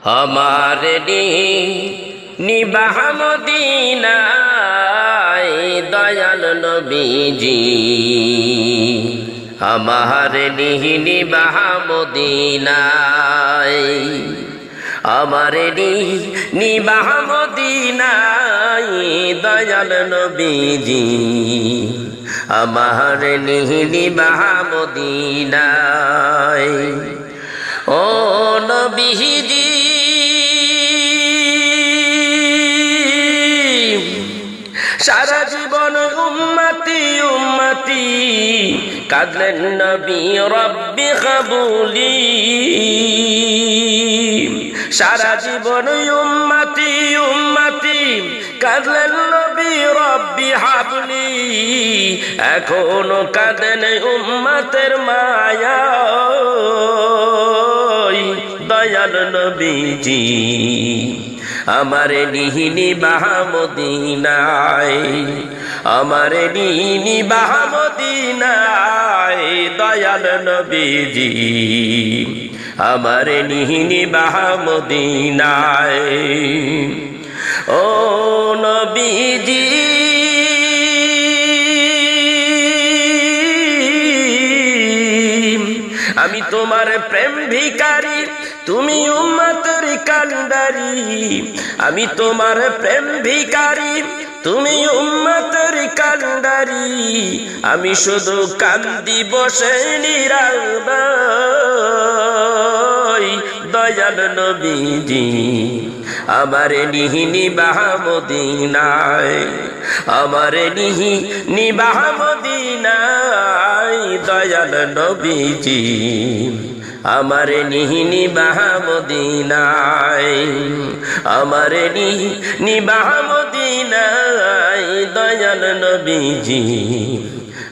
हमारे निबाह मदीनाय दयाल नबीजी हमारे निबाह मदीनाय हमारे निबाह मदीनाय दयाल नबीजी हमारे निबाह मदीनाय ओ नबीजी सारा जीवन उम्मती उम्मती कादलेन नबी रब्बी कबूली सारा जीवन उम्मती उम्मती कादलेन नबी रब्बी हाबली एखोनो कादेन उम्मतेर मायाय दयाल नबीजी हमारे निबाह मदीनाय हमारे निबाह मदीनाय दयाल नबीजी हमारे निबाह मदीनाय ओ नबीजी आमी तोमार प्रेम भिखारी तुमी उम्मतेर कांडारी आमी तोमार प्रेम भिखारी तुमी उम्मतेर कांडारी आमी शुधु कांदी बसे नीरबाय दयाल नबीजी हमारे निबाह मदीनाय हमारे निबाह मदीनाय दयाल नबीजी हमारे निबाह मदीनाय हमारे निबाह मदीनाय दयाल नबीजी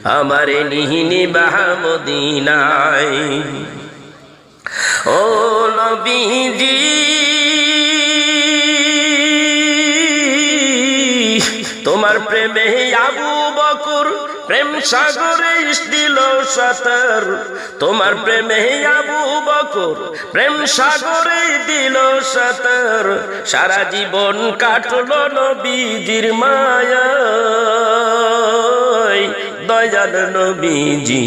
हमारे निबाह मदीनाय ओ नबीजी तुम्हार प्रेमे आबू बकर प्रेम सागरे दिल सातर तुम्हार प्रेमे आबू बकर प्रेम सागरे दिल सातर सारा जीवन काटलो नबीजिर मायाय दयाल नबीजी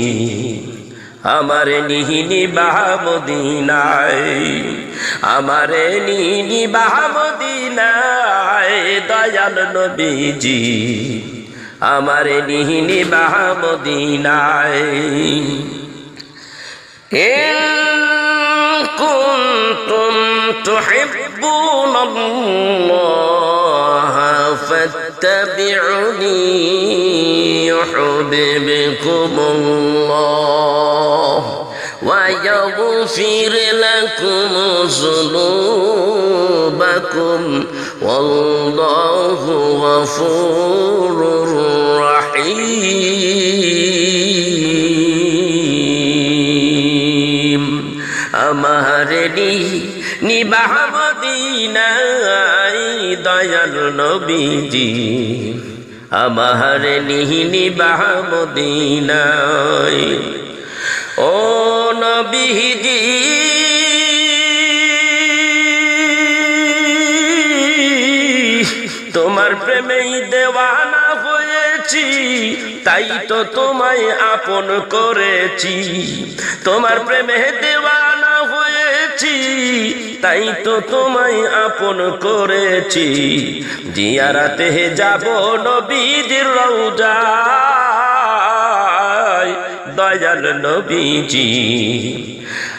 हमारे निबाह मदीनाय हमारे निबाह मदीनाय दयाल नबीजी हमारे निबाह मदीनाय इन कुंतुम तुहिब्बूनल्लाह फत्तबिउनी युहिब्बुकुमुल्लाह ويغفر لكم ذنوبكم والله غفور رحيم हमारे निबाह मदीनाय दयाल नबीजी हमारे निबाह मदीनाय ओ नबीजी तुम्हार प्रेमे देवाना होयेছি তাই তো তোমায় আপন করেছি তোমার প্রেমে দেওয়ানা হয়েছি তাই তো তোমায় আপন করেছি জিয়ারাতে যাব নবীজির রওজায় दयाल नबीजी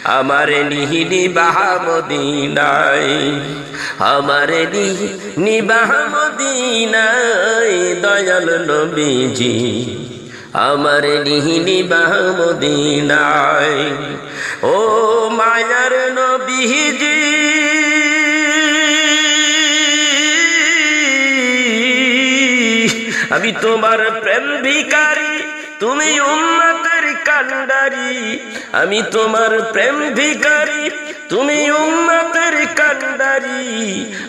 हमारे निबाह मदीनाय हमारे निबाह मदीनाय दयाल नबीजी हमारे निबाह मदीनाय ओ मायार नबीजी अभी तुम्हार प्रेम भिखारी तुमी उम्मतेर कांडारी आमी तोमार प्रेम भिखारी तुमी उम्मतेर कांडारी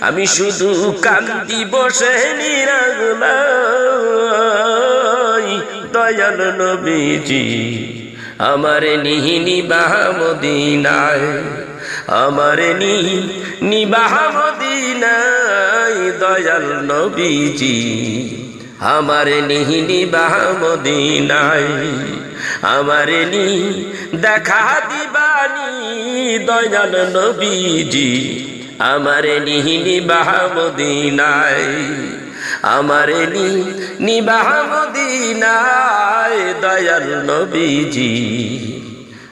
आमी शुधु कांदी बसे नीरबाय दयाल नबीजी हमारे निबाह मदीनाय আমার নিবাহ মদিনায় দয়াল নবীজি আমার নিবাহ মদিনায় আমার দেখা দিবানি দয়াল নবীজি আমার নিবাহ মদিনায় আমার নিবাহ মদিনায় দয়াল নবীজি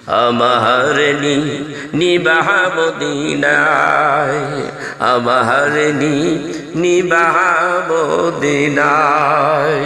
আমার নিবাহ মদিনায় আমার নিবাহ মদিনায়।